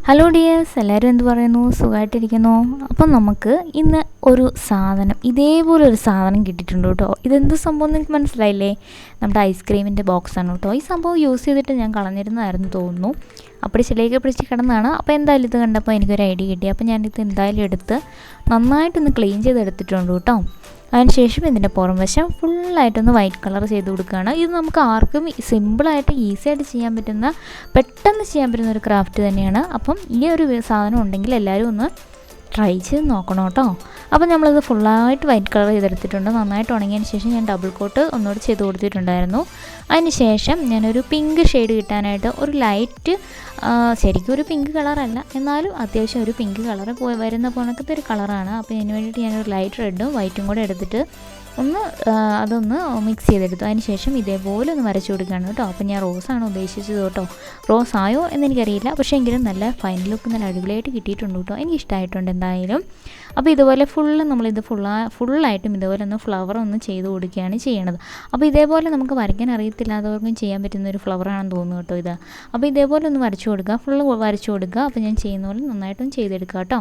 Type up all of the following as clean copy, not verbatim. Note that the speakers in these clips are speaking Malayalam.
ഹലോ ഡിയേഴ്സ്, എല്ലാവരും എന്ത് പറയുന്നു? സുഖമായിട്ടിരിക്കുന്നു. അപ്പം നമുക്ക് ഇന്ന് ഒരു സാധനം, ഇതേപോലൊരു സാധനം കിട്ടിയിട്ടുണ്ട് കേട്ടോ. ഇതെന്ത് സംഭവം നിങ്ങൾക്ക് മനസ്സിലായില്ലേ? നമ്മുടെ ഐസ്ക്രീമിൻ്റെ ബോക്സാണ് കേട്ടോ. ഈ സംഭവം യൂസ് ചെയ്തിട്ട് ഞാൻ കളഞ്ഞിരുന്നതായിരുന്നു തോന്നുന്നു. അപ്പോൾ ചിലയൊക്കെ പിടിച്ച് കിടന്നതാണ്. അപ്പോൾ എന്തായാലും ഇത് കണ്ടപ്പോൾ എനിക്കൊരു ഐഡിയ കിട്ടി. അപ്പോൾ ഞാനിത് എന്തായാലും എടുത്ത് നന്നായിട്ടൊന്ന് ക്ലീൻ ചെയ്തെടുത്തിട്ടുണ്ട് കേട്ടോ. അതിനുശേഷം ഇതിൻ്റെ പുറം വശം ഫുള്ളായിട്ടൊന്ന് വൈറ്റ് കളർ ചെയ്ത് കൊടുക്കുകയാണ്. ഇത് നമുക്ക് ആർക്കും സിമ്പിളായിട്ട് ഈസിയായിട്ട് ചെയ്യാൻ പറ്റുന്ന, പെട്ടെന്ന് ചെയ്യാൻ പറ്റുന്ന ഒരു ക്രാഫ്റ്റ് തന്നെയാണ്. അപ്പം ഈ ഒരു സാധനം ഉണ്ടെങ്കിൽ എല്ലാവരും ഒന്ന് ട്രൈ ചെയ്ത് നോക്കണം കേട്ടോ. അപ്പോൾ നമ്മളിത് ഫുള്ളായിട്ട് വൈറ്റ് കളർ ചെയ്തെടുത്തിട്ടുണ്ട്. നന്നായിട്ട് ഉണങ്ങിയതിന് ശേഷം ഞാൻ ഡബിൾ കോട്ട് ഒന്നുകൂടി ചെയ്ത് കൊടുത്തിട്ടുണ്ടായിരുന്നു. അതിന് ശേഷം ഞാനൊരു പിങ്ക് ഷെയ്ഡ് കിട്ടാനായിട്ട് ഒരു ലൈറ്റ്, ശരിക്കും ഒരു പിങ്ക് കളറല്ല, എന്നാലും അത്യാവശ്യം ഒരു പിങ്ക് കളർ വരുന്ന പോണക്കത്തെ ഒരു കളറാണ്. അപ്പോൾ ഇതിന് വേണ്ടിയിട്ട് ഞാനൊരു ലൈറ്റ് റെഡും വൈറ്റും കൂടെ എടുത്തിട്ട് അതൊന്ന് മിക്സ് ചെയ്തെടുത്തു. അതിന് ശേഷം ഇതേപോലെ ഒന്ന് വരച്ചു കൊടുക്കുകയാണ് കേട്ടോ. അപ്പോൾ ഞാൻ റോസാണ് ഉദ്ദേശിച്ചത് കേട്ടോ. റോസ് ആയോ എന്നെനിക്കറിയില്ല, പക്ഷേ എങ്കിലും നല്ല ഫൈൻ ലുക്ക്, നല്ല അടിപൊളിയായിട്ട് കിട്ടിയിട്ടുണ്ട് കേട്ടോ. എനിക്കിഷ്ടമായിട്ടുണ്ട് എന്തായാലും. അപ്പോൾ ഇതുപോലെ നമ്മളിത് ഫുള്ളായിട്ടും ഇതുപോലെ ഒന്ന് ഫ്ലവർ ഒന്ന് ചെയ്ത് കൊടുക്കുകയാണ് ചെയ്യണത്. അപ്പോൾ ഇതേപോലെ നമുക്ക് വരയ്ക്കാൻ അറിയത്തില്ലാത്തവർക്കും ചെയ്യാൻ പറ്റുന്ന ഒരു ഫ്ലവറാണെന്ന് തോന്നുന്നു കേട്ടോ ഇത്. അപ്പോൾ ഇതേപോലെ ഒന്ന് വരച്ചു കൊടുക്കുക, ഫുള്ള് വരച്ചു കൊടുക്കുക. അപ്പോൾ ഞാൻ ചെയ്യുന്ന പോലെ നന്നായിട്ടൊന്ന് ചെയ്തെടുക്കുക കേട്ടോ.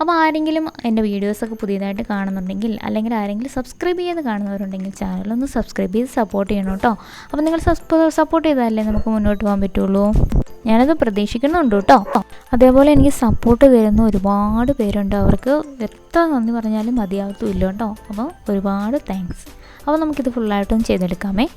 അപ്പോൾ ആരെങ്കിലും എൻ്റെ വീഡിയോസൊക്കെ പുതിയതായിട്ട് കാണുന്നുണ്ടെങ്കിൽ, അല്ലെങ്കിൽ ആരെങ്കിലും സബ്സ്ക്രൈബ് ചെയ്ത് കാണുന്നവരുണ്ടെങ്കിൽ ചാനലൊന്ന് സബ്സ്ക്രൈബ് ചെയ്ത് സപ്പോർട്ട് ചെയ്യണം കേട്ടോ. അപ്പോൾ നിങ്ങൾ സപ്പോർട്ട് ചെയ്താലേ നമുക്ക് മുന്നോട്ട് പോകാൻ പറ്റുള്ളൂ. ഞാനത് പ്രതീക്ഷിക്കുന്നുണ്ട് കേട്ടോ. അതേപോലെ എനിക്ക് സപ്പോർട്ട് തരുന്ന ഒരുപാട് പേരുണ്ട്. അവർക്ക് എത്ര നന്ദി പറഞ്ഞാലും മതിയാവത്തുമില്ല കേട്ടോ. അപ്പോൾ ഒരുപാട് താങ്ക്സ്. അപ്പോൾ നമുക്കിത് ഫുള്ളായിട്ടൊന്ന് ചെയ്തെടുക്കാമേ.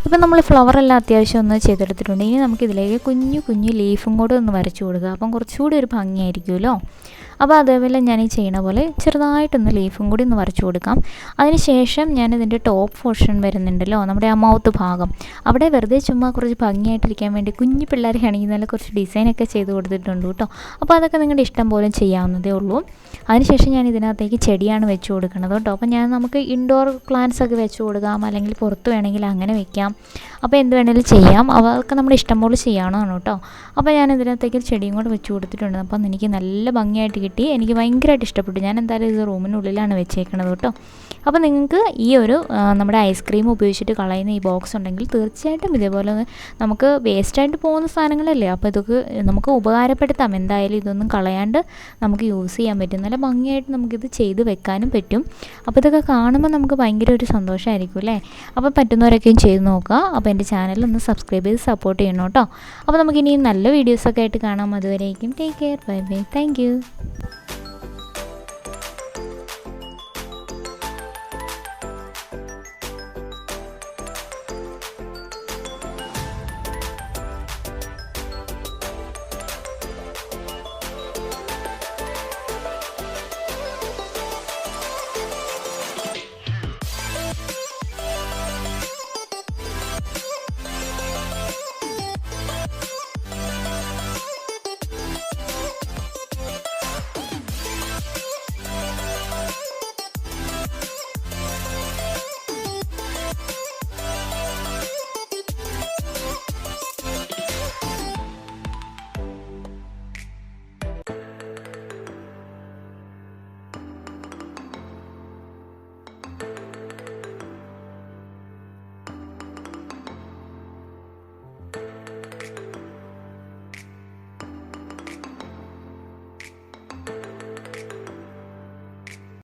ഇപ്പം നമ്മൾ ഫ്ലവറെല്ലാം അത്യാവശ്യം ഒന്ന് ചെയ്തെടുത്തിട്ടുണ്ട്. ഇനി നമുക്കിതിലേക്ക് കുഞ്ഞു ലീഫും കൂടെ ഒന്ന് വരച്ചു കൊടുക്കുക. അപ്പം കുറച്ചുകൂടി ഒരു ഭംഗിയായിരിക്കുമല്ലോ. അപ്പോൾ അതേപോലെ ഞാൻ ഈ ചെയ്യണ പോലെ ചെറുതായിട്ടൊന്ന് ലീഫും കൂടി ഒന്ന് വരച്ചു കൊടുക്കാം. അതിന് ശേഷം ഞാനിതിൻ്റെ ടോപ്പ് പോർഷൻ വരുന്നുണ്ടല്ലോ, നമ്മുടെ ആ മൗത്ത് ഭാഗം, അവിടെ വെറുതെ ചുമ്മാ കുറച്ച് ഭംഗിയായിട്ടിരിക്കാൻ വേണ്ടി കുഞ്ഞു പിള്ളേരാണെങ്കിൽ നല്ല കുറച്ച് ഡിസൈനൊക്കെ ചെയ്ത് കൊടുത്തിട്ടുണ്ട് കേട്ടോ. അപ്പോൾ അതൊക്കെ നിങ്ങളുടെ ഇഷ്ടം പോലെ ചെയ്യാവുന്നതേ ഉള്ളൂ. അതിനുശേഷം ഞാൻ ഇതിനകത്തേക്ക് ചെടിയാണ് വെച്ച് കൊടുക്കുന്നത് കേട്ടോ. അപ്പോൾ നമുക്ക് ഇൻഡോർ പ്ലാന്റ്സ് ഒക്കെ വെച്ച് കൊടുക്കാം, അല്ലെങ്കിൽ പുറത്ത് വേണമെങ്കിൽ അങ്ങനെ വെക്കാം. അപ്പോൾ എന്ത് വേണമെങ്കിലും ചെയ്യാം. അതൊക്കെ നമ്മുടെ ഇഷ്ടം പോലെ ചെയ്യാവുന്നതാണ് കേട്ടോ. അപ്പോൾ ഞാൻ ഇതിനകത്തേക്ക് ചെടിയും കൂടെ വെച്ച് കൊടുത്തിട്ടുണ്ട്. അപ്പം എനിക്ക് നല്ല ഭംഗിയായിട്ട് കിട്ടി. എനിക്ക് ഭയങ്കരമായിട്ട് ഇഷ്ടപ്പെട്ടു. ഞാൻ എന്തായാലും ഇത് റൂമിനുള്ളിലാണ് വെച്ചേക്കണത് കേട്ടോ. അപ്പോൾ നിങ്ങൾക്ക് ഈ ഒരു നമ്മുടെ ഐസ്ക്രീം ഉപയോഗിച്ചിട്ട് കളയുന്ന ഈ ബോക്സ് ഉണ്ടെങ്കിൽ തീർച്ചയായിട്ടും ഇതേപോലെ നമുക്ക് വേസ്റ്റായിട്ട് പോകുന്ന സാധനങ്ങളല്ലേ, അപ്പോൾ ഇതൊക്കെ നമുക്ക് ഉപകാരപ്പെടുത്താം. എന്തായാലും ഇതൊന്നും കളയാണ്ട് നമുക്ക് യൂസ് ചെയ്യാൻ പറ്റും. നല്ല ഭംഗിയായിട്ട് നമുക്കിത് ചെയ്ത് വെക്കാനും പറ്റും. അപ്പോൾ ഇതൊക്കെ കാണുമ്പോൾ നമുക്ക് ഭയങ്കര ഒരു സന്തോഷമായിരിക്കും അല്ലേ. അപ്പോൾ പറ്റുന്നവരൊക്കെയും ചെയ്ത് നോക്കുക. അപ്പോൾ എൻ്റെ ചാനലൊന്ന് സബ്സ്ക്രൈബ് ചെയ്ത് സപ്പോർട്ട് ചെയ്യണം കേട്ടോ. അപ്പോൾ നമുക്കിനിയും നല്ല വീഡിയോസൊക്കെ ആയിട്ട് കാണാം. അതുവരേക്കും take care, bye bye, thank you.